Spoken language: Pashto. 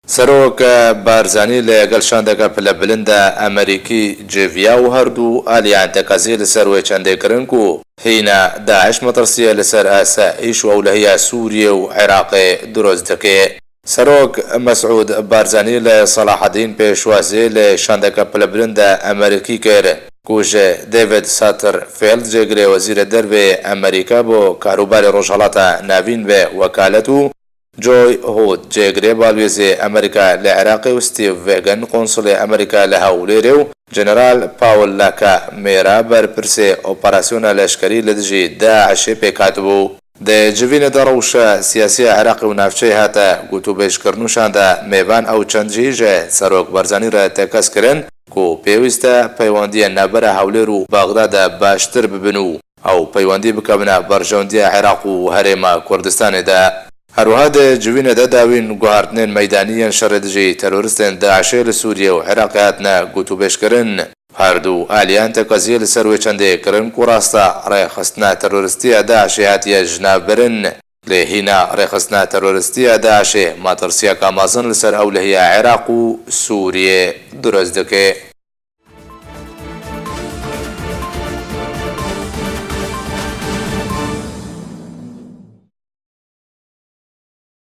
سەرۆک بارزانی لەگەڵ شاندەکە پلە بلندە ئەمریکی جێڤیا و هەردوو ئالیان تەکەزیە لەسەر وێ چەندێکردن و هینە داعش مەترسیە لەسەر ئاسایش و ئەولەهەیە سووریە و عێراقێ دروست دەکێ. سەرۆک مەسعود بارزانی لە سەلاحەدین پێشوازێ لە شاندەکە پلە بلندە ئەمریکی کرد کوژە دەیڤید ساترفیلد جێگرێ وەزیرە دەربێ ئەمریکا بۆ کاروباری ڕۆژهەڵاتە ناوین بێ وەکالەت و جۆی هود جێگرێ باڵوێزێ ئەمریکا لە عێراقی و ستیڤ ڤێگن قۆنسڵی ئەمریکا لە هەولێرێ و جەنەرال پاول لاکا مێرا بەرپرسێ ئۆپەراسیۆنە لەشکەری لە دژی داعشێ پێکاتبوو. دەجڤینە دەڕەوشە سیاسی عێراقی و ناوچەی هاتە گوتوبێژکردنوشاندا میێوان ئەو چەند جێژە سەرۆک بەرزانی را تێکەسکردن و پێویستە پەیوەندیە نەبەرە هەولێر و باغدادا باشتر ببن و ئەو پەیوەندی بکەبنە بەرژەوەندیە عێراق و هەرێمە کوردستانێدا. هەروەها دەجڤینە دەداوین گواردنێن مەیدانیان شەڕێدژی تەرۆریستێن داعشێ لە سووریە و عێراق هاتنە گوتوبێژکردن. هەردوو ئالیان تەکەزیە لەسەر وێ چەندێکردن و ڕاستە ڕێخستنە تەرۆریستیە داعشێ هاتیە ژنابرن لێ هینا ڕێخستنە تەرۆریستیە داعشێ ماترسیەکە مازن لەسەر ئەولەهەیە عێراق و سووریێ دروست دەکێ.